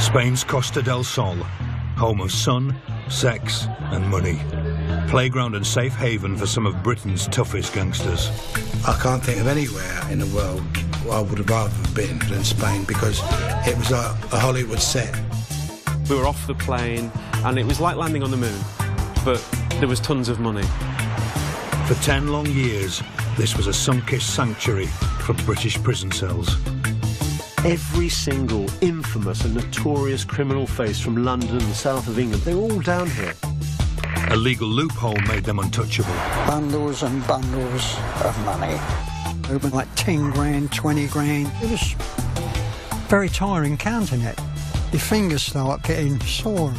Spain's Costa del Sol, home of sun, sex and money. Playground and safe haven for some of Britain's toughest gangsters. I can't think of anywhere in the world I would have rather been than Spain, because it was like a Hollywood set. We were off the plane and it was like landing on the moon, but there was tons of money. For 10 long years, this was a sun-kissed sanctuary for British prison cells. Every single infamous and notorious criminal face from London and the south of England, they're all down here. A legal loophole made them untouchable. Bundles and bundles of money. It was like 10 grand, 20 grand. It was very tiring counting it. Your fingers start getting sore.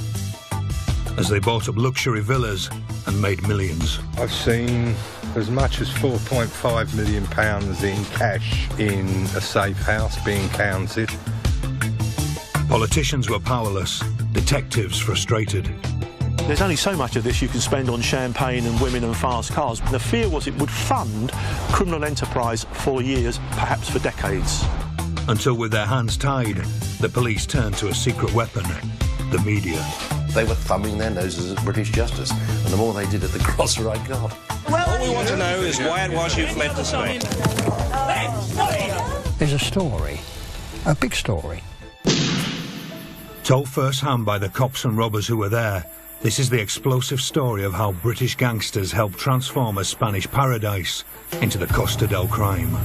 As they bought up luxury villas and made millions. I've seen as much as £4.5 million in cash in a safe house being counted. Politicians were powerless, detectives frustrated. There's only so much of this you can spend on champagne and women and fast cars. The fear was it would fund criminal enterprise for years, perhaps for decades. Until with their hands tied, the police turned to a secret weapon, the media. They were thumbing their noses at British justice, and the more they did it, the crosser I got. All we want to know is why it was you fled to Spain. There's a story, a big story. Told first-hand by the cops and robbers who were there, this is the explosive story of how British gangsters helped transform a Spanish paradise into the Costa del Crime.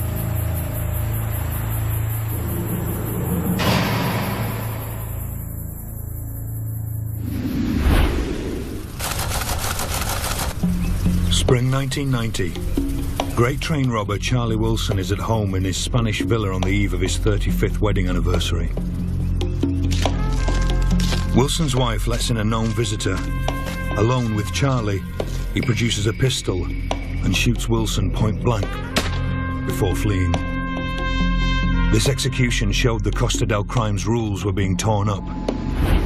Spring 1990. Great train robber Charlie Wilson is at home in his Spanish villa on the eve of his 35th wedding anniversary. Wilson's wife lets in a known visitor. Alone with Charlie, he produces a pistol and shoots Wilson point blank before fleeing. This execution showed the Costa del Crime's rules were being torn up.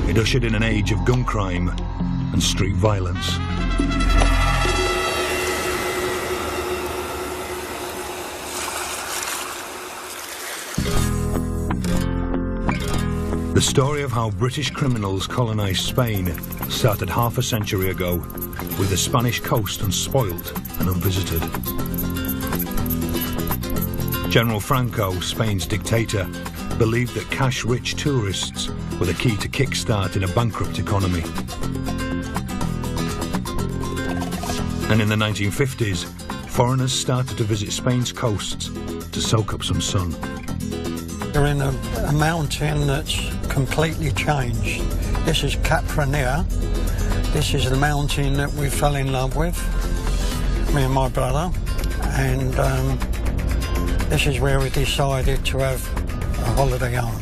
It ushered in an age of gun crime and street violence. The story of how British criminals colonised Spain started half a century ago, with the Spanish coast unspoilt and unvisited. General Franco, Spain's dictator, believed that cash-rich tourists were the key to kick-starting a bankrupt economy. And in the 1950s, foreigners started to visit Spain's coasts to soak up some sun. You're in a mountain that's completely changed. This is Capranea. This is the mountain that we fell in love with, me and my brother, and this is where we decided to have a holiday on.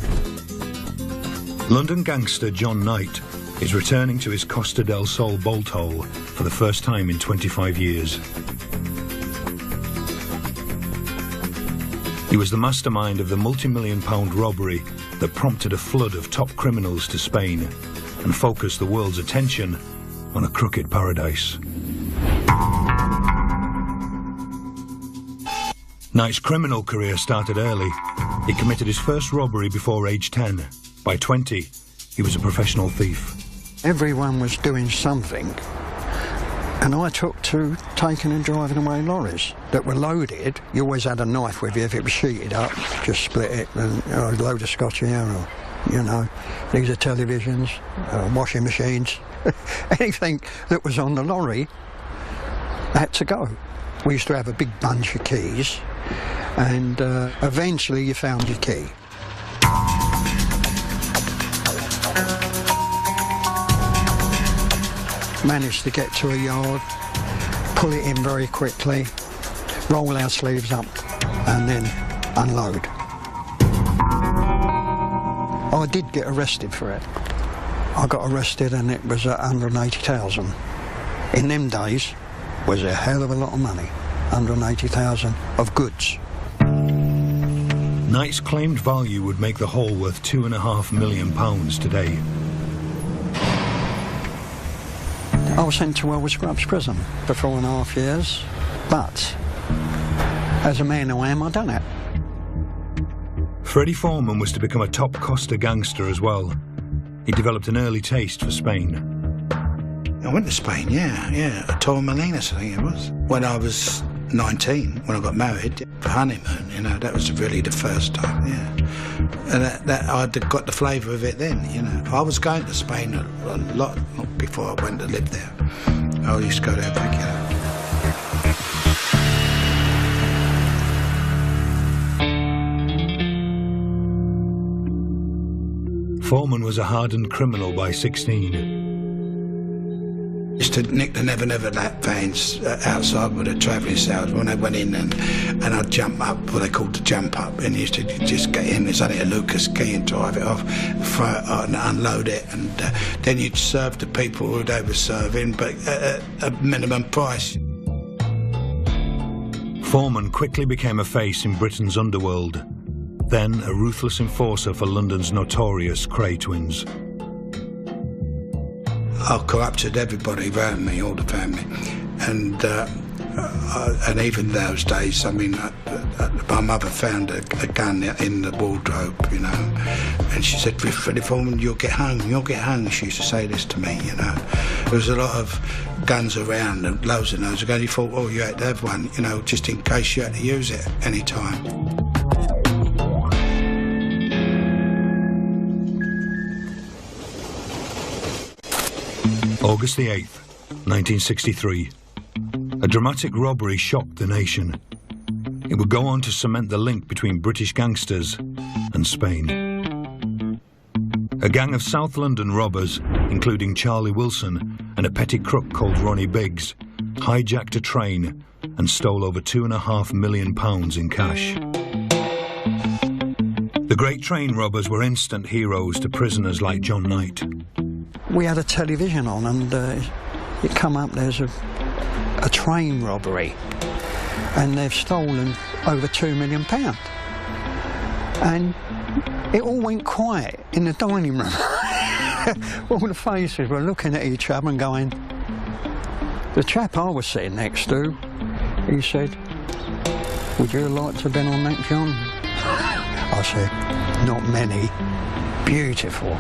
London gangster John Knight is returning to his Costa del Sol bolt hole for the first time in 25 years. He was the mastermind of the multi-million-pound robbery that prompted a flood of top criminals to Spain and focused the world's attention on a crooked paradise. Knight's criminal career started early. He committed his first robbery before age 10. By 20, he was a professional thief. Everyone was doing something, and I took to taking and driving away lorries that were loaded. You always had a knife with you. If it was sheeted up, just split it and a load of Scotch air, or, you know, these are televisions, washing machines. Anything that was on the lorry had to go. We used to have a big bunch of keys, and eventually you found your key. Managed to get to a yard, pull it in very quickly, roll our sleeves up, and then unload. I did get arrested for it. I got arrested and it was at 180,000. In them days, was a hell of a lot of money. 180,000 of goods. Knight's claimed value would make the haul worth £2.5 million today. I was sent to Welwood Scrubs prison for 4.5 years, but as a man who I am, I done it. Freddie Foreman was to become a top Costa gangster as well, he developed an early taste for Spain. I went to Spain, yeah. Torremolinos, I think it was. When I was 19, when I got married, for honeymoon, you know, that was really the first time, yeah. And that I'd got the flavour of it then, you know. I was going to Spain a lot before I went to live there. I used to go there regularly. Foreman was a hardened criminal by 16. Used to nick the Never Never Lap vans outside with the travelling sales when they went in, and I'd jump up, what they called the jump up, and used to just get in. There's only a Lucas key and drive it off, throw it on, and unload it, and then you'd serve the people who they were serving, but at a minimum price. Foreman quickly became a face in Britain's underworld, then a ruthless enforcer for London's notorious Cray twins. I corrupted everybody around me, all the family, and even those days, I mean, my mother found a gun in the wardrobe, you know, and she said, "Freddie Foreman, you'll get hung, she used to say this to me, you know. There was a lot of guns around, and loads of those. You thought, oh, you had to have one, you know, just in case you had to use it any time. August the 8th, 1963. A dramatic robbery shocked the nation. It would go on to cement the link between British gangsters and Spain. A gang of South London robbers, including Charlie Wilson and a petty crook called Ronnie Biggs, hijacked a train and stole over £2.5 million in cash. The great train robbers were instant heroes to prisoners like John Knight. We had a television on, and it come up, there's a train robbery, and they've stolen over £2 million. And it all went quiet in the dining room. All the faces were looking at each other and going. The chap I was sitting next to, he said, "Would you like to have been on that, John?" I said, "Not many." Beautiful.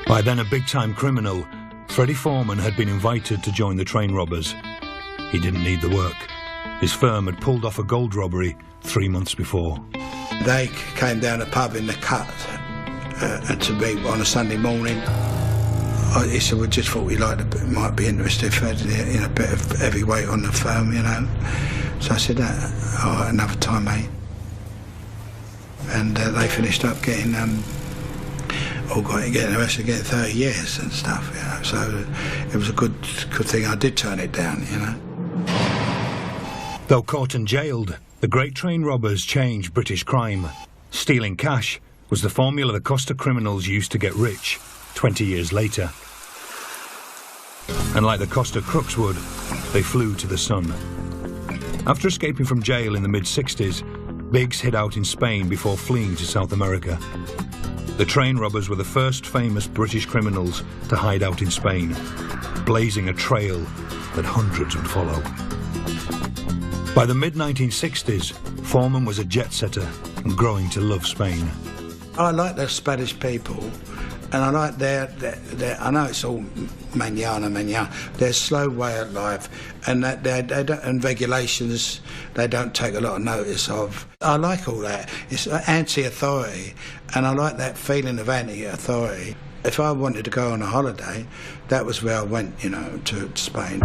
By then a big-time criminal, Freddie Foreman had been invited to join the train robbers. He didn't need the work. His firm had pulled off a gold robbery 3 months before. They came down a pub in the Cut and to me on a Sunday morning. He said, "We just thought we'd might be interested if had a bit of heavy weight on the firm, you know." So I said, "Oh, another time, mate." And they finished up getting getting arrested, getting 30 years and stuff, you know. So it was a good thing I did turn it down, you know. Though caught and jailed, the great train robbers changed British crime. Stealing cash was the formula the Costa criminals used to get rich 20 years later. And like the Costa crooks would, they flew to the sun. After escaping from jail in the mid-60s, Biggs hid out in Spain before fleeing to South America. The train robbers were the first famous British criminals to hide out in Spain, blazing a trail that hundreds would follow. By the mid-1960s, Foreman was a jet-setter and growing to love Spain. I like the Spanish people, and I like their I know it's all manana, their slow way of life, and that they don't, and regulations they don't take a lot of notice of. I like all that. It's anti-authority, and I like that feeling of anti-authority. If I wanted to go on a holiday, that was where I went, you know, to Spain.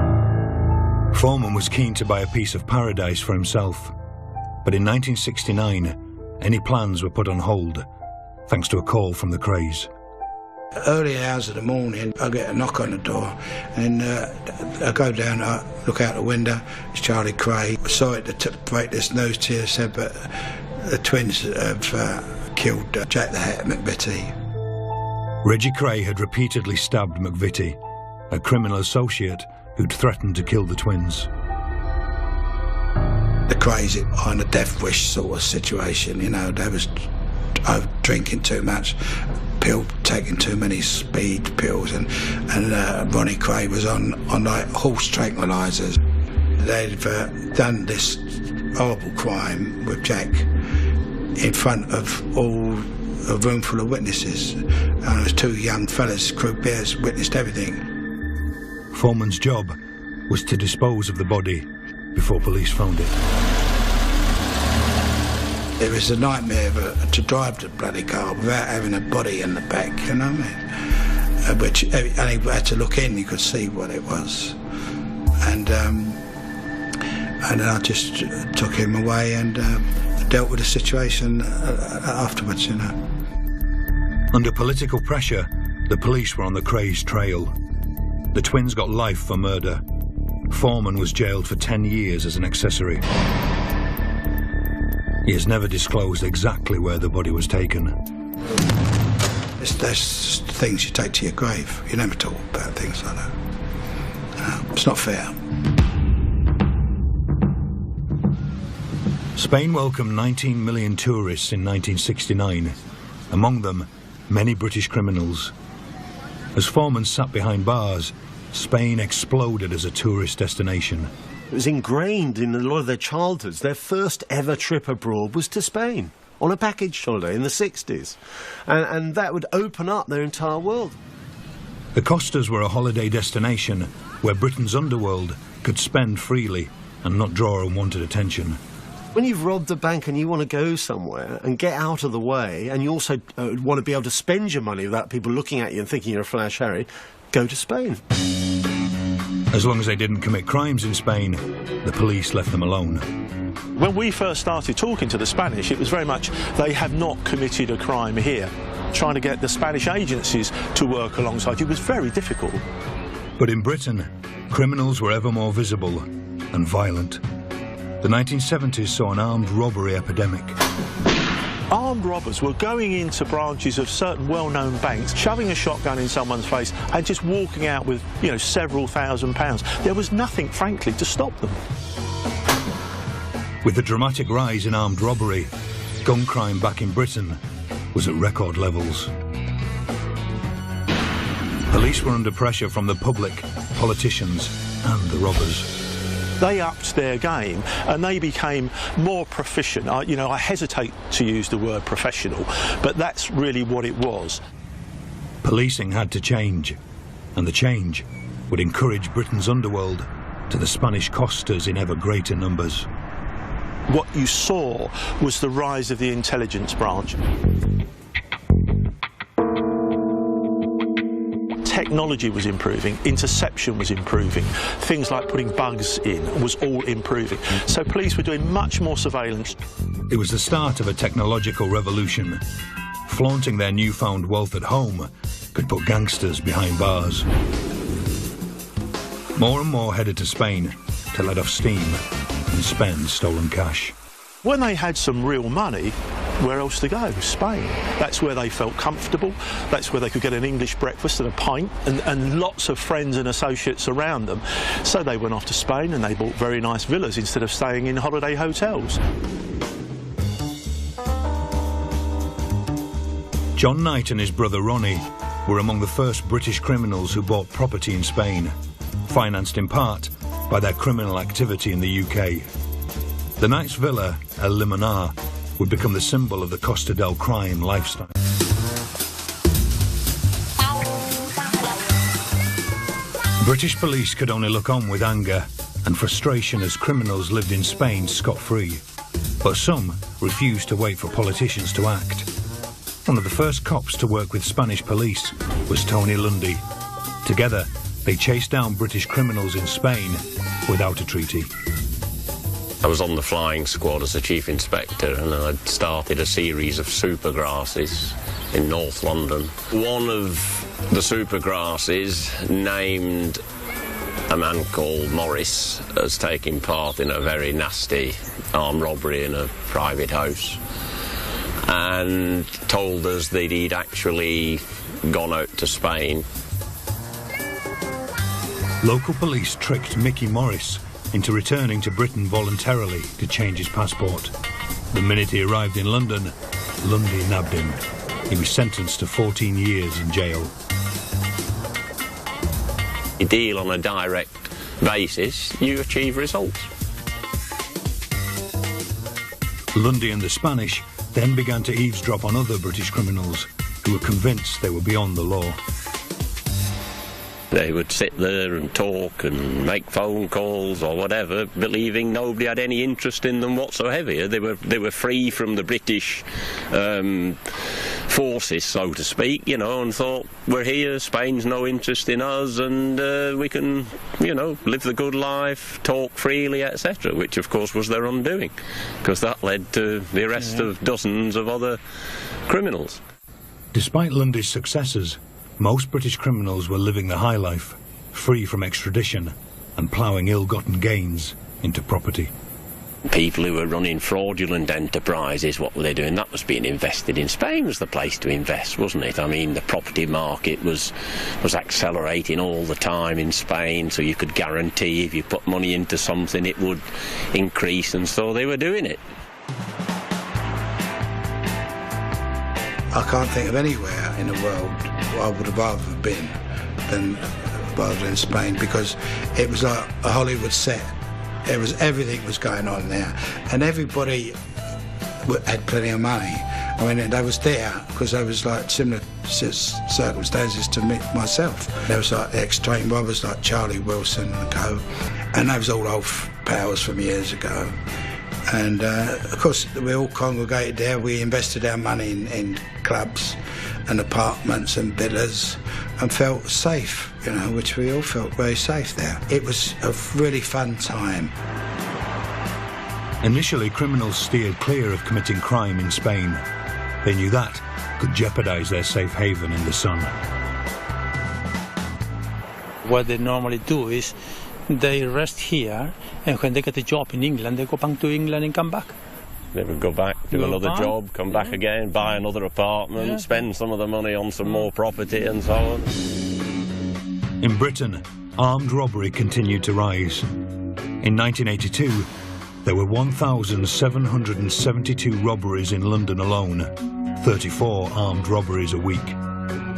Foreman was keen to buy a piece of paradise for himself, but in 1969, any plans were put on hold, thanks to a call from the Crays. Early hours of the morning, I get a knock on the door, and I go down, I look out the window, it's Charlie Cray. Sorry to break this news to you, said, but the twins have killed Jack the Hat McVitie. Reggie Cray had repeatedly stabbed McVitie, a criminal associate who'd threatened to kill the twins. The Crays on a death wish sort of situation, you know, they was drinking too much, taking too many speed pills, and Ronnie Cray was on like horse tranquilizers. They've done this horrible crime with Jack in front of all a room full of witnesses, and there was two young fellas, croupiers, witnessed everything. Foreman's job was to dispose of the body before police found it. It was a nightmare to drive the bloody car without having a body in the back, you know what I mean? And he had to look in, you could see what it was. And then I just took him away and dealt with the situation afterwards, you know. Under political pressure, the police were on the crazed trail. The twins got life for murder. Foreman was jailed for 10 years as an accessory. He has never disclosed exactly where the body was taken. There's things you take to your grave. You never talk about things like that. It's not fair. Spain welcomed 19 million tourists in 1969, among them many British criminals. As Foreman sat behind bars, Spain exploded as a tourist destination. It was ingrained in a lot of their childhoods. Their first ever trip abroad was to Spain on a package holiday in the 60s. And that would open up their entire world. The Costas were a holiday destination where Britain's underworld could spend freely and not draw unwanted attention. When you've robbed a bank and you want to go somewhere and get out of the way, and you also want to be able to spend your money without people looking at you and thinking you're a flash Harry, go to Spain. As long as they didn't commit crimes in Spain, the police left them alone. When we first started talking to the Spanish, it was very much they have not committed a crime here. Trying to get the Spanish agencies to work alongside you was very difficult. But in Britain, criminals were ever more visible and violent. The 1970s saw an armed robbery epidemic. Armed robbers were going into branches of certain well-known banks, shoving a shotgun in someone's face and just walking out with, you know, several £1,000s. There was nothing, frankly, to stop them. With the dramatic rise in armed robbery, gun crime back in Britain was at record levels. Police were under pressure from the public, politicians and the robbers. They upped their game and they became more proficient. I hesitate to use the word professional, but that's really what it was. Policing had to change, and the change would encourage Britain's underworld to the Spanish costas in ever greater numbers. What you saw was the rise of the intelligence branch. Technology was improving, interception was improving, things like putting bugs in was all improving. So police were doing much more surveillance. It was the start of a technological revolution. Flaunting their newfound wealth at home could put gangsters behind bars. More and more headed to Spain to let off steam and spend stolen cash. When they had some real money, where else to go? Spain. That's where they felt comfortable. That's where they could get an English breakfast and a pint and lots of friends and associates around them. So they went off to Spain and they bought very nice villas instead of staying in holiday hotels. John Knight and his brother Ronnie were among the first British criminals who bought property in Spain, financed in part by their criminal activity in the UK. The Knight's villa, El Limonar, would become the symbol of the Costa del Crime lifestyle. British police could only look on with anger and frustration as criminals lived in Spain scot-free. But some refused to wait for politicians to act. One of the first cops to work with Spanish police was Tony Lundy. Together, they chased down British criminals in Spain without a treaty. I was on the flying squad as a chief inspector, and I'd started a series of supergrasses in North London. One of the supergrasses named a man called Morris as taking part in a very nasty armed robbery in a private house, and told us that he'd actually gone out to Spain. Local police tricked Mickey Morris into returning to Britain voluntarily to change his passport. The minute he arrived in London, Lundy nabbed him. He was sentenced to 14 years in jail. You deal on a direct basis, you achieve results. Lundy and the Spanish then began to eavesdrop on other British criminals who were convinced they were beyond the law. They would sit there and talk and make phone calls or whatever, believing nobody had any interest in them whatsoever. They were free from the British forces, so to speak, you know, and thought, we're here, Spain's no interest in us, and we can, you know, live the good life, talk freely, etc., which of course was their undoing, because that led to the arrest of dozens of other criminals. Despite Lundy's successes, most British criminals were living the high life, free from extradition and ploughing ill-gotten gains into property. People who were running fraudulent enterprises, what were they doing? That was being invested in. Spain was the place to invest, wasn't it? I mean, the property market was accelerating all the time in Spain, so you could guarantee if you put money into something it would increase, and so they were doing it. I can't think of anywhere in the world I would have rather been rather than Spain, because it was like a Hollywood set. Everything was going on there, and everybody had plenty of money. I mean, they was there because they was like similar circumstances to me, myself. There was like ex-train robbers like Charlie Wilson and co, and they was all old pals from years ago. And of course, we all congregated there. We invested our money in clubs and apartments and villas and felt safe, you know, which we all felt very safe there. It was a really fun time. Initially, criminals steered clear of committing crime in Spain. They knew that could jeopardise their safe haven in the sun. What they normally do is they rest here, and when they get a job in England, they go back to England and come back. They would go back, do another job, come back again, buy another apartment, spend some of the money on some more property and so on. In Britain, armed robbery continued to rise. In 1982, there were 1,772 robberies in London alone, 34 armed robberies a week,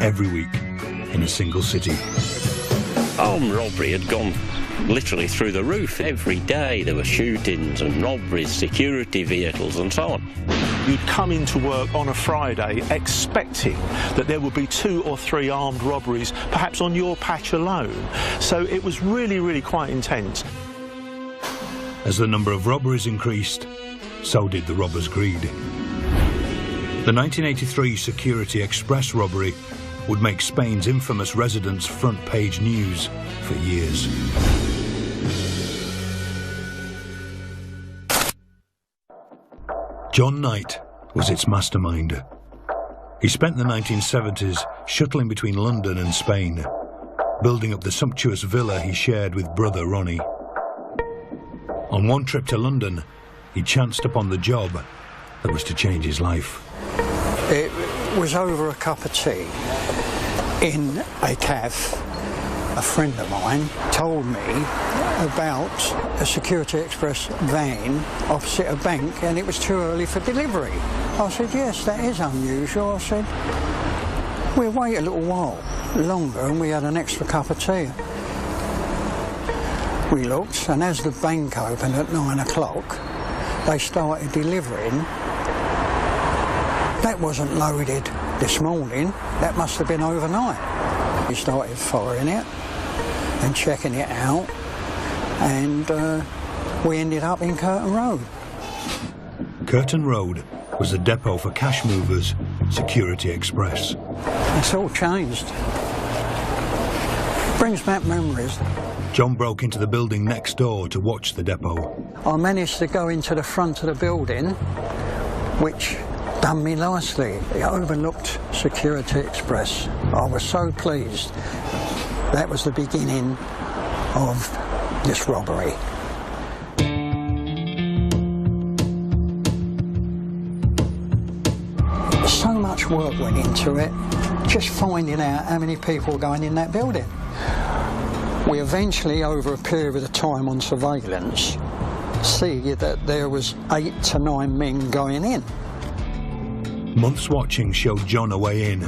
every week, in a single city. Armed robbery had gone literally through the roof. Every day there were shootings and robberies, security vehicles and so on. You'd come into work on a Friday expecting that there would be 2 or 3 armed robberies, perhaps on your patch alone. So it was really, really quite intense. As the number of robberies increased, so did the robbers' greed. The 1983 Security Express robbery would make Spain's infamous residents front-page news for years. John Knight was its mastermind. He spent the 1970s shuttling between London and Spain, building up the sumptuous villa he shared with brother Ronnie. On one trip to London, he chanced upon the job that was to change his life. It was over a cup of tea in a cafe. A friend of mine told me about a Security Express van opposite a bank, and it was too early for delivery. I said, yes, that is unusual. I said, we'll wait a little while longer, and we had an extra cup of tea. We looked, and as the bank opened at 9 o'clock, they started delivering. That wasn't loaded this morning, that must have been overnight. We started following it and checking it out, and we ended up in Curtain Road. Curtain Road was the depot for cash movers, Security Express. It's all changed. Brings back memories. John broke into the building next door to watch the depot. I managed to go into the front of the building, which done me nicely. It overlooked Security Express. I was so pleased. That was the beginning of this robbery. So much work went into it, just finding out how many people were going in that building. We eventually, over a period of time on surveillance, see that there was 8 to 9 men going in. Months watching showed John a way in.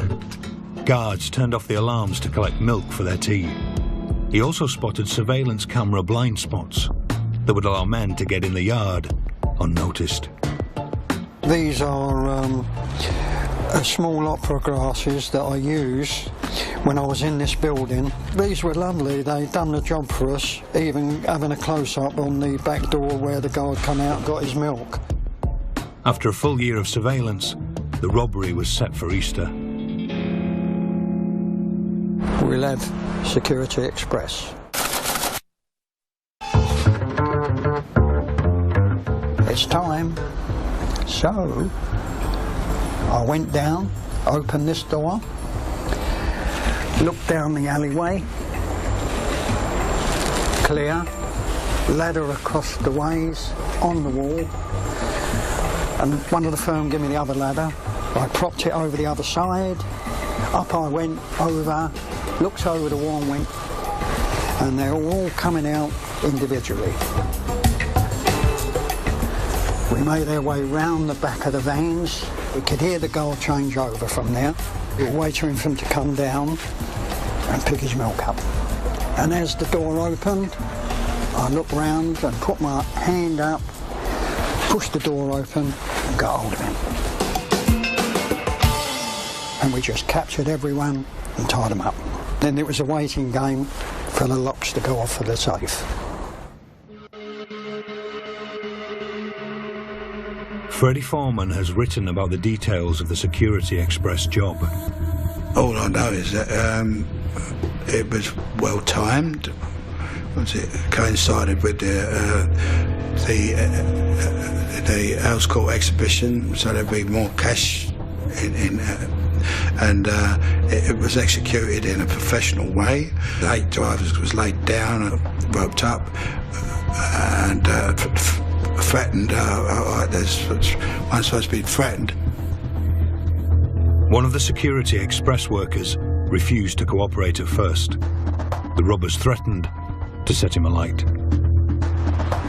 Guards turned off the alarms to collect milk for their tea. He also spotted surveillance camera blind spots that would allow men to get in the yard unnoticed. These are small opera glasses that I use when I was in this building. These were lovely, they'd done the job for us, even having a close-up on the back door where the guard come out and got his milk. After a full year of surveillance, the robbery was set for Easter. We'll have Security Express. It's time. So, I went down, opened this door, looked down the alleyway, clear, ladder across the ways, on the wall, and one of the firm gave me the other ladder. I propped it over the other side, up I went, over, looked over the wall and went, and they're all coming out individually. We made our way round the back of the vans. We could hear the guard change over from there. We were waiting for him to come down and pick his milk up. And as the door opened, I looked round and put my hand up, pushed the door open and got hold of him. And we just captured everyone and tied them up. Then it was a waiting game for the locks to go off for the safe. Freddie Foreman has written about the details of the Security Express job. All I know is that it was well timed. It coincided with the Earls Court exhibition, so there'd be more cash and it was executed in a professional way. The 8 drivers was laid down and roped up and threatened. There's one supposed to be threatened. One of the Security Express workers refused to cooperate at first. The robbers threatened to set him alight.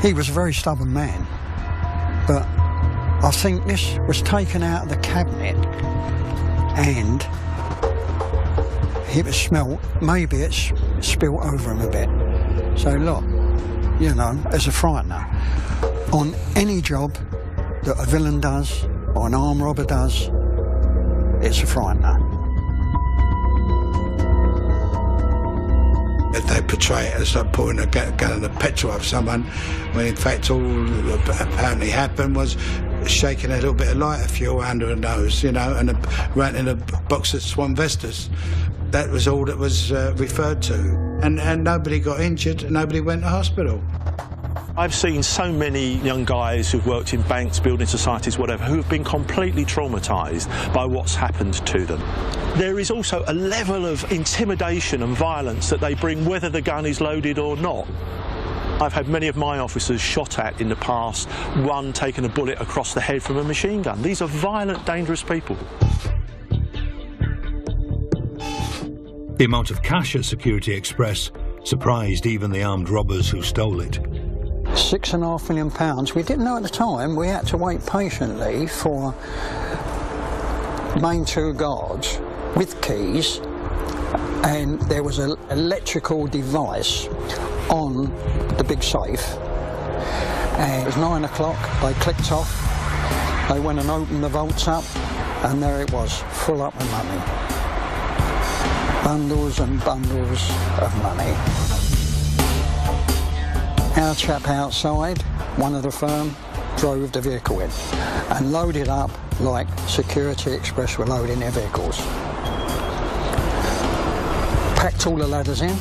He was a very stubborn man, but I think this was taken out of the cabinet and it was smelt. Maybe it's spilt over him a bit. So look, you know, as a frightener, on any job that a villain does or an armed robber does, it's a frightener. They portray it as like putting a gun in the petrol of someone, when in fact all that apparently happened was shaking a little bit of lighter fuel under her nose, you know, and renting a box of Swan Vestas. That was all that was referred to. And nobody got injured, nobody went to hospital. I've seen so many young guys who've worked in banks, building societies, whatever, who have been completely traumatised by what's happened to them. There is also a level of intimidation and violence that they bring, whether the gun is loaded or not. I've had many of my officers shot at in the past, one taking a bullet across the head from a machine gun. These are violent, dangerous people. The amount of cash at Security Express surprised even the armed robbers who stole it. £6.5 million. We didn't know at the time. We had to wait patiently for main 2 guards with keys, and there was an electrical device on the big safe, and it was 9 o'clock. They clicked off, they went and opened the vaults up, and there it was, full up with money. Bundles and bundles of money. Our chap outside, one of the firm, drove the vehicle in and loaded up like Security Express were loading their vehicles. Packed all the ladders in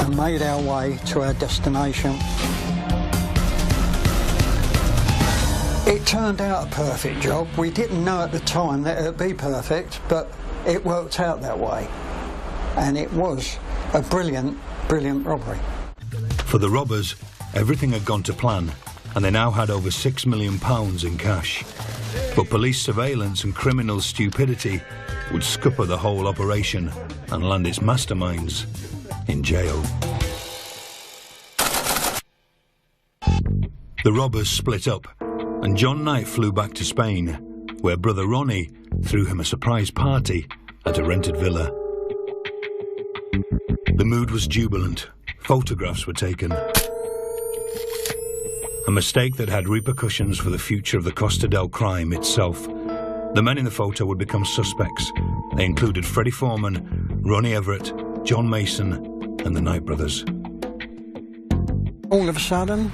and made our way to our destination. It turned out a perfect job. We didn't know at the time that it would be perfect, but it worked out that way. And it was a brilliant, brilliant robbery. For the robbers, everything had gone to plan, and they now had over £6 million in cash. But police surveillance and criminal stupidity would scupper the whole operation and land its masterminds in jail. The robbers split up, and John Knight flew back to Spain, where brother Ronnie threw him a surprise party at a rented villa. The mood was jubilant. Photographs were taken. a mistake that had repercussions for the future of the Costa del Crime itself. The men in the photo would become suspects. They included Freddie Foreman, Ronnie Everett, John Mason and the Knight brothers. All of a sudden,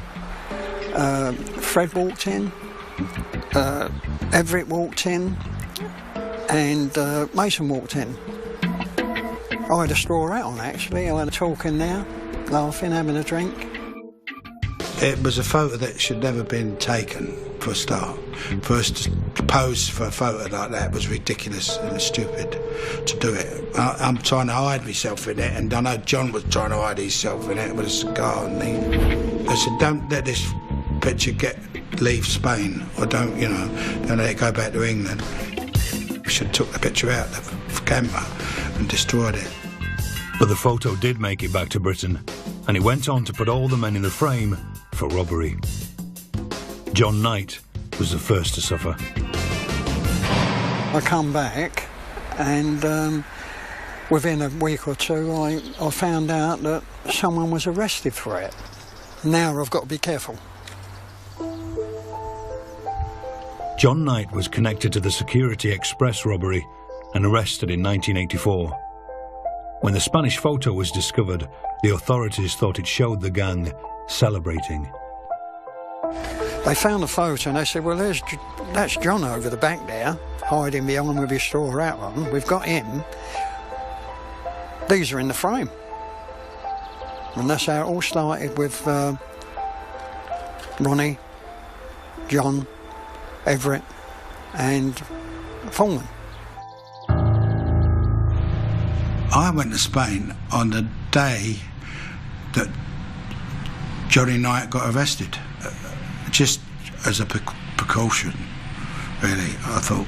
Fred walked in, Everett walked in, and Mason walked in. I had a straw hat on, actually. I had a talk in there, laughing, having a drink. It was a photo that should never been taken, for a start. For us to pose for a photo like that was ridiculous and stupid to do it. I'm trying to hide myself in it, and I know John was trying to hide himself in it with a cigar. And I said, don't let this picture leave Spain, or don't let it go back to England. We should have took the picture out of the camera and destroyed it. But the photo did make it back to Britain, and he went on to put all the men in the frame for robbery. John Knight was the first to suffer. I come back, and within a week or two I found out that someone was arrested for it. Now I've got to be careful. John Knight was connected to the Security Express robbery and arrested in 1984. When the Spanish photo was discovered, the authorities thought it showed the gang celebrating. They found the photo and they said, well, that's John over the back there, hiding behind with his straw hat on. We've got him. These are in the frame. And that's how it all started, with Ronnie, John, Everett and Foreman. I went to Spain on the day that Johnny Knight got arrested, just as a precaution, really. I thought,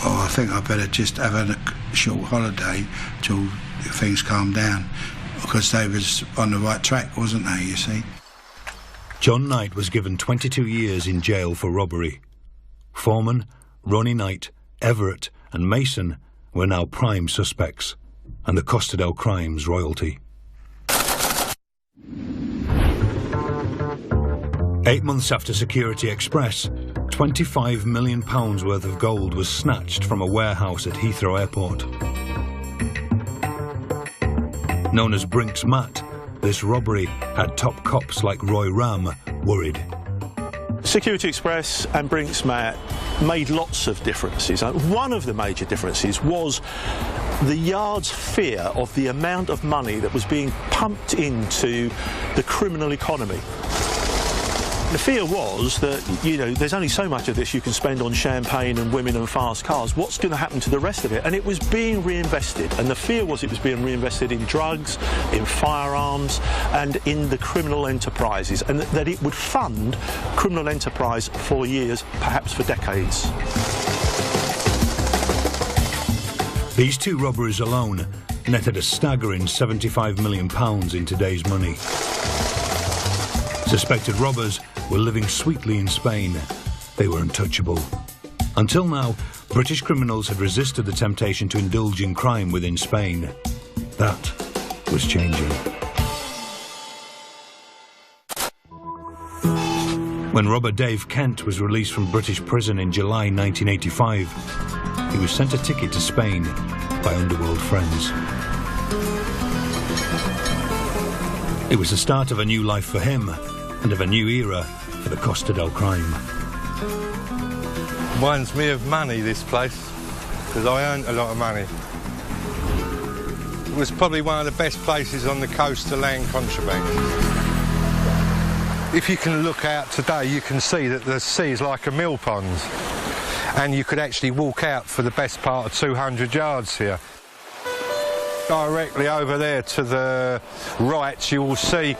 I think I better just have a short holiday till things calm down, because they was on the right track, wasn't they, you see? John Knight was given 22 years in jail for robbery. Foreman, Ronnie Knight, Everett and Mason were now prime suspects, and the Costa del Crime's royalty. 8 months after Security Express, £25 million worth of gold was snatched from a warehouse at Heathrow Airport. Known as Brink's Mat, this robbery had top cops like Roy Ram worried. Security Express and Brink's Mat made lots of differences. One of the major differences was the Yard's fear of the amount of money that was being pumped into the criminal economy. The fear was that, there's only so much of this you can spend on champagne and women and fast cars. What's going to happen to the rest of it? And it was being reinvested. And the fear was it was being reinvested in drugs, in firearms, and in the criminal enterprises, and that it would fund criminal enterprise for years, perhaps for decades. These two robberies alone netted a staggering £75 million in today's money. Suspected robbers were living sweetly in Spain. They were untouchable. Until now, British criminals had resisted the temptation to indulge in crime within Spain. That was changing. When robber Dave Kent was released from British prison in July 1985, he was sent a ticket to Spain by underworld friends. It was the start of a new life for him, and of a new era for the Costa del Crime. Reminds me of money, this place, because I earned a lot of money. It was probably one of the best places on the coast to land contraband. If you can look out today, you can see that the sea is like a mill pond, and you could actually walk out for the best part of 200 yards here. Directly over there to the right, you will see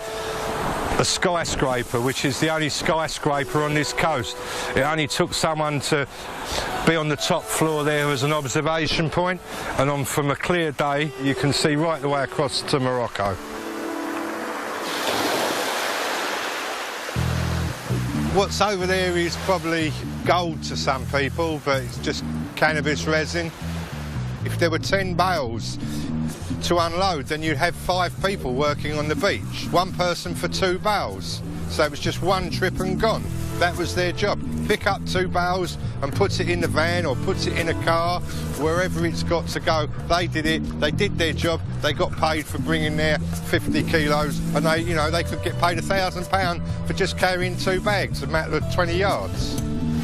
a skyscraper, which is the only skyscraper on this coast. It only took someone to be on the top floor there as an observation point, and from a clear day you can see right the way across to Morocco. What's over there is probably gold to some people, but it's just cannabis resin. If there were 10 bales to unload, then you'd have 5 people working on the beach. 1 person for 2 bales. So it was just one trip and gone. That was their job. Pick up 2 bales and put it in the van or put it in a car, wherever it's got to go. They did it, they did their job, they got paid for bringing their 50 kilos, and they, you know, they could get paid £1,000 for just carrying 2 bags, a matter of 20 yards.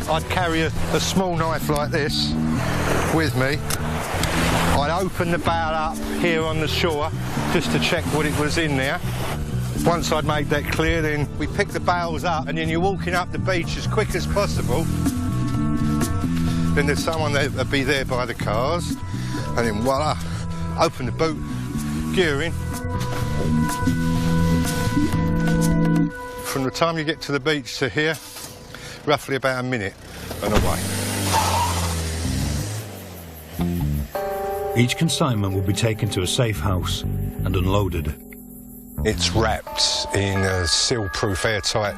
I'd carry a small knife like this with me. I'd open the bale up here on the shore just to check what it was in there. Once I'd made that clear, then we pick the bales up, and then you're walking up the beach as quick as possible. Then there's someone that'll be there by the cars, and then voila, open the boot, gear in. From the time you get to the beach to here, roughly about a minute and away. Each consignment will be taken to a safe house and unloaded. It's wrapped in a seal-proof, airtight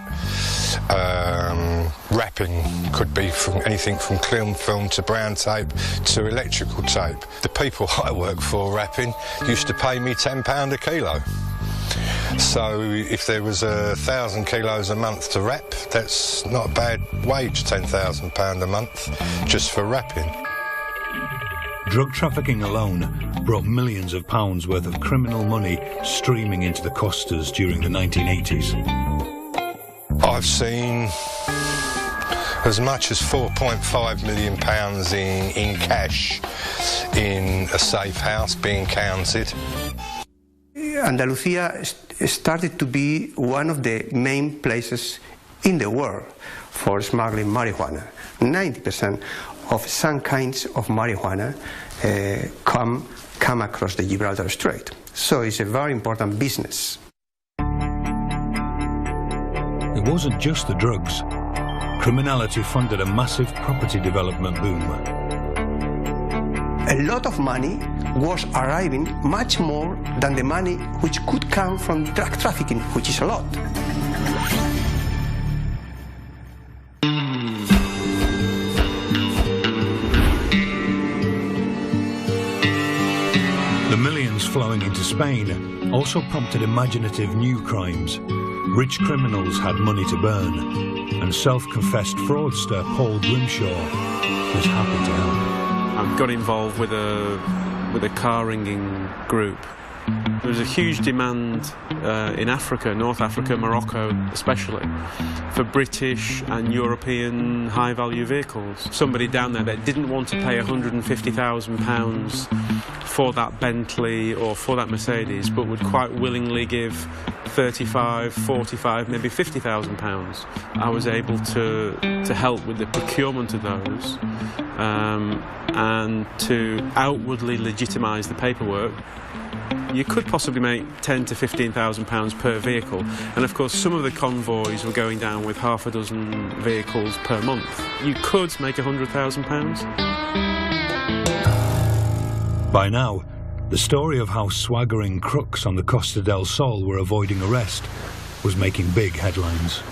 wrapping. Could be from anything from cling film to brown tape to electrical tape. The people I work for wrapping used to pay me £10 a kilo. So if there was 1,000 kilos a month to wrap, that's not a bad wage, £10,000 a month, just for wrapping. Drug trafficking alone brought millions of pounds worth of criminal money streaming into the costas during the 1980s. I've seen as much as £4.5 million in cash in a safe house being counted. Andalusia started to be one of the main places in the world for smuggling marijuana. 90% of some kinds of marijuana come across the Gibraltar Strait. So it's a very important business. It wasn't just the drugs. Criminality funded a massive property development boom. A lot of money was arriving, much more than the money which could come from drug trafficking, which is a lot. The millions flowing into Spain also prompted imaginative new crimes. Rich criminals had money to burn, and self-confessed fraudster Paul Grimshaw was happy to help. I got involved with a car ringing group. There was a huge demand in Africa, North Africa, Morocco especially, for British and European high-value vehicles. Somebody down there that didn't want to pay £150,000 for that Bentley or for that Mercedes, but would quite willingly give 35, 45, maybe £50,000. I was able to help with the procurement of those and to outwardly legitimise the paperwork. You could possibly make £10,000 to £15,000 per vehicle, and of course some of the convoys were going down with half a dozen vehicles per month. You could make £100,000. By now, the story of how swaggering crooks on the Costa del Sol were avoiding arrest was making big headlines.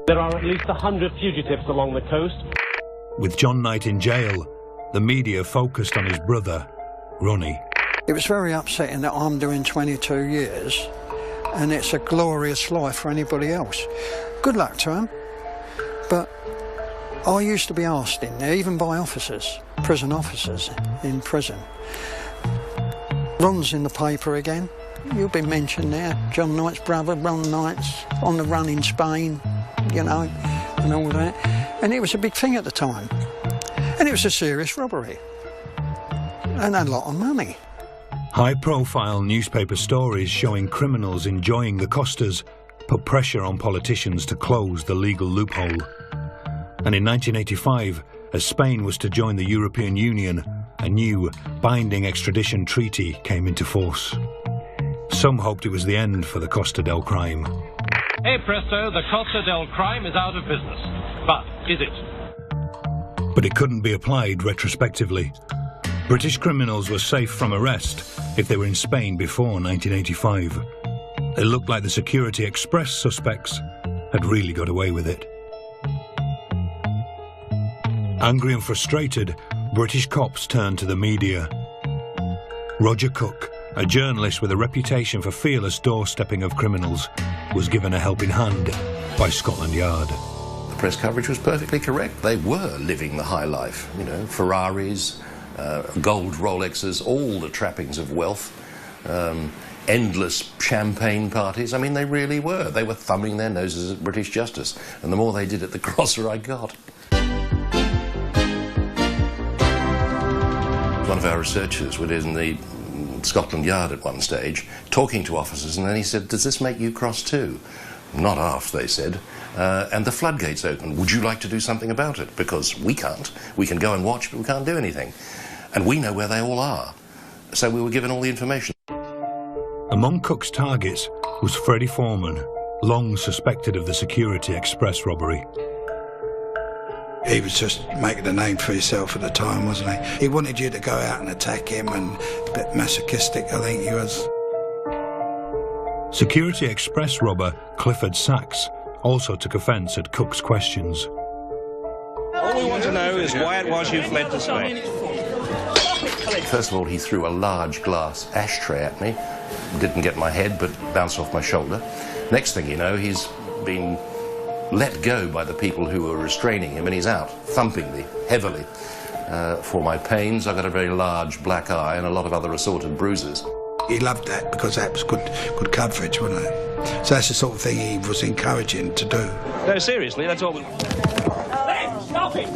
There are at least 100 fugitives along the coast. With John Knight in jail, the media focused on his brother, Ronnie. It was very upsetting that I'm doing 22 years and it's a glorious life for anybody else. Good luck to him. But I used to be asked in there, even by officers, prison officers in prison. Ron's in the paper again. You'll be mentioned there. John Knight's brother, Ron Knight's on the run in Spain, you know, and all that. And it was a big thing at the time. And it was a serious robbery. And a lot of money. High-profile newspaper stories showing criminals enjoying the costas put pressure on politicians to close the legal loophole. And in 1985, as Spain was to join the European Union, a new, binding extradition treaty came into force. Some hoped it was the end for the Costa del Crime. Hey presto, the Costa del Crime is out of business. But is it? But it couldn't be applied retrospectively. British criminals were safe from arrest if they were in Spain before 1985. It looked like the Security Express suspects had really got away with it. Angry and frustrated, British cops turned to the media. Roger Cook, a journalist with a reputation for fearless doorstepping of criminals, was given a helping hand by Scotland Yard. The press coverage was perfectly correct. They were living the high life, you know, Ferraris, gold Rolexes, all the trappings of wealth, endless champagne parties. I mean, they really were. They were thumbing their noses at British justice, and the more they did it, the crosser I got. One of our researchers was in the Scotland Yard at one stage, talking to officers, and then he said, "Does this make you cross too?" "Not half," they said. And the floodgates opened. "Would you like to do something about it? Because we can't. We can go and watch, but we can't do anything. And we know where they all are." So we were given all the information. Among Cook's targets was Freddie Foreman, long suspected of the Security Express robbery. He was just making a name for himself at the time, wasn't he? He wanted you to go out and attack him, and a bit masochistic, I think he was. Security Express robber Clifford Sachs also took offence at Cook's questions. All we want to know is why it was you fled to Spain. First of all, he threw a large glass ashtray at me. Didn't get my head, but bounced off my shoulder. Next thing you know, he's been let go by the people who were restraining him, and he's out, thumping me heavily. For my pains, I got a very large black eye and a lot of other assorted bruises. He loved that because that was good coverage, wasn't it? So that's the sort of thing he was encouraging to do. No, seriously, that's all we... Stop it!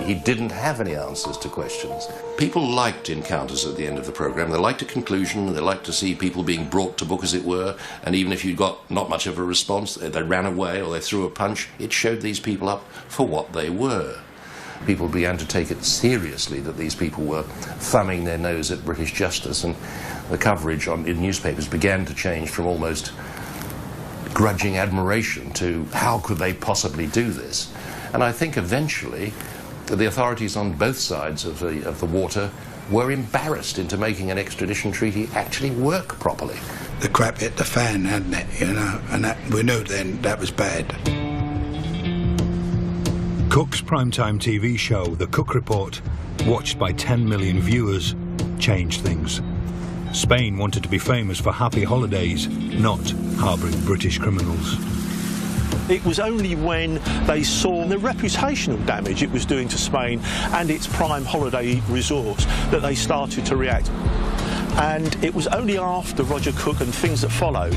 He didn't have any answers to questions. People liked encounters at the end of the programme. They liked a conclusion, they liked to see people being brought to book, as it were, and even if you got not much of a response, they ran away or they threw a punch, it showed these people up for what they were. People began to take it seriously that these people were thumbing their nose at British justice, and the coverage in newspapers began to change from almost grudging admiration to how could they possibly do this. And I think eventually the authorities on both sides of the water were embarrassed into making an extradition treaty actually work properly. The crap hit the fan, hadn't it, you know, and that, we knew then that was bad. Cook's primetime TV show, The Cook Report, watched by 10 million viewers, changed things. Spain wanted to be famous for happy holidays, not harbouring British criminals. It was only when they saw the reputational damage it was doing to Spain and its prime holiday resorts that they started to react. And it was only after Roger Cook and things that followed,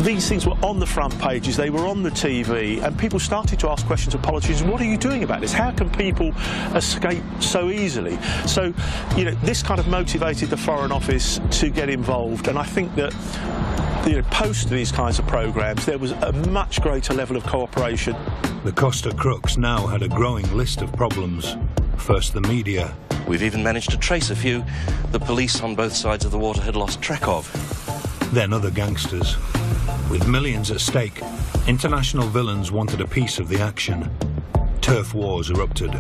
these things were on the front pages, they were on the TV, and people started to ask questions of politicians. What are you doing about this? How can people escape so easily? So, you know, this kind of motivated the Foreign Office to get involved, and I think that, you know, post these kinds of programmes, there was a much greater level of cooperation. The Costa crooks now had a growing list of problems. First, the media. We've even managed to trace a few the police on both sides of the water had lost track of. Then other gangsters. With millions at stake, international villains wanted a piece of the action. Turf wars erupted.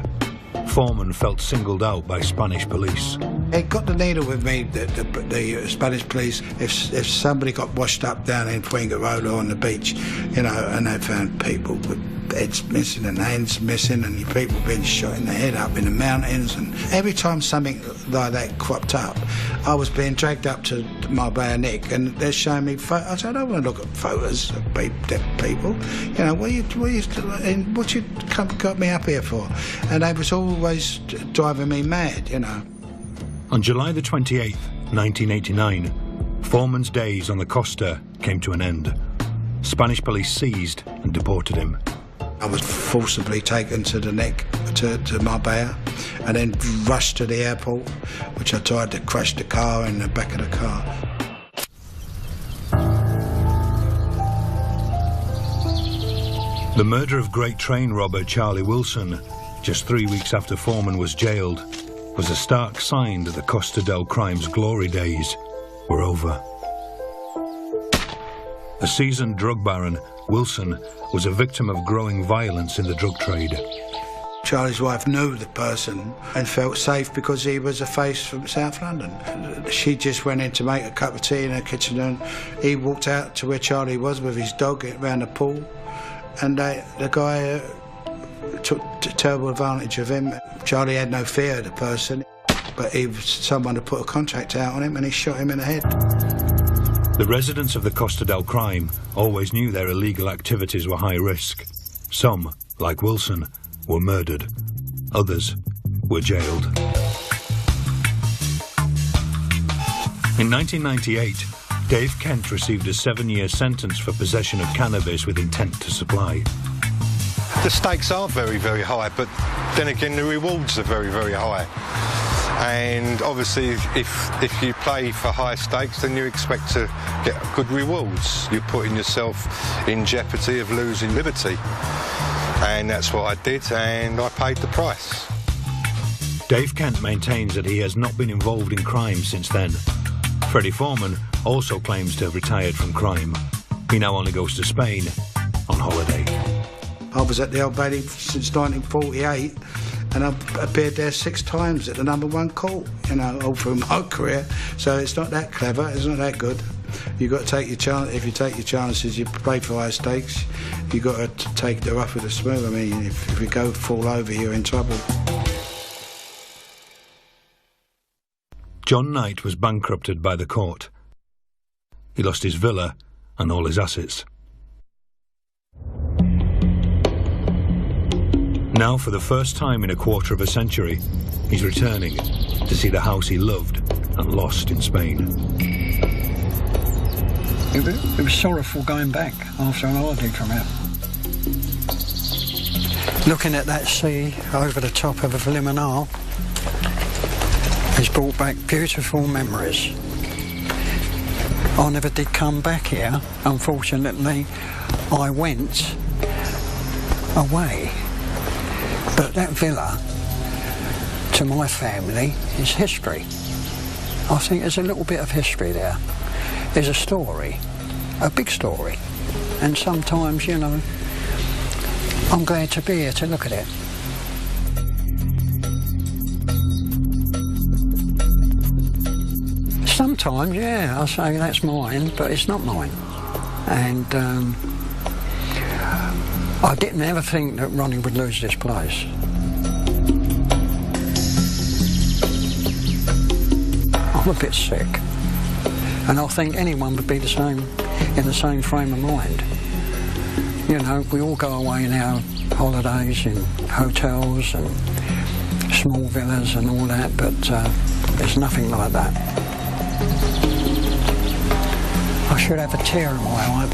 Foreman felt singled out by Spanish police. It got the needle with me, the Spanish police, if somebody got washed up down in Fuengirola on the beach, you know, and they found people with heads missing and hands missing and people being shot in the head up in the mountains, and every time something like that cropped up, I was being dragged up to Marbella Nick and they're showing me photos. I said, I don't want to look at photos of dead people. You know, what you got me up here for? And they was always driving me mad, you know. On July the 28th, 1989, Foreman's days on the Costa came to an end. Spanish police seized and deported him. I was forcibly taken to the Neck, to Marbella, and then rushed to the airport, which I tried to crash the car in the back of the car. The murder of great train robber Charlie Wilson, just 3 weeks after Foreman was jailed, was a stark sign that the Costa del Crime's glory days were over. A seasoned drug baron, Wilson was a victim of growing violence in the drug trade. Charlie's wife knew the person and felt safe because he was a face from South London. She just went in to make a cup of tea in her kitchen and he walked out to where Charlie was with his dog around the pool, and the guy took terrible advantage of him. Charlie had no fear of the person. but someone had put a contract out on him and he shot him in the head. The residents of the Costa del Crime always knew their illegal activities were high risk. Some, like Wilson, were murdered. Others were jailed. In 1998, Dave Kent received a 7-year sentence for possession of cannabis with intent to supply. The stakes are very, very high, but then again the rewards are very, very high. And obviously if you play for high stakes, then you expect to get good rewards. You're putting yourself in jeopardy of losing liberty. And that's what I did, and I paid the price. Dave Kent maintains that he has not been involved in crime since then. Freddie Foreman also claims to have retired from crime. He now only goes to Spain on holiday. I was at the Old Bailey since 1948, and I've appeared there 6 times at the #1 court, you know, all through my career. So it's not that clever, it's not that good. You've got to take your chance. If you take your chances, you play for high stakes. You've got to take the rough with the smooth. I mean, if you go fall over, you're in trouble. John Knight was bankrupted by the court. He lost his villa and all his assets. Now, for the first time in a quarter of a century, he's returning to see the house he loved and lost in Spain. It was sorrowful going back after an holiday from out. Looking at that sea over the top of a limonal has brought back beautiful memories. I never did come back here. Unfortunately, I went away. But that villa, to my family, is history. I think there's a little bit of history there. There's a story, a big story. And sometimes, you know, I'm glad to be here to look at it. Sometimes, yeah, I say that's mine, but it's not mine. And I didn't ever think that Ronnie would lose this place. I'm a bit sick. And I think anyone would be the same, in the same frame of mind. You know, we all go away in our holidays in hotels and small villas and all that, but there's nothing like that. I should have a tear in my eye.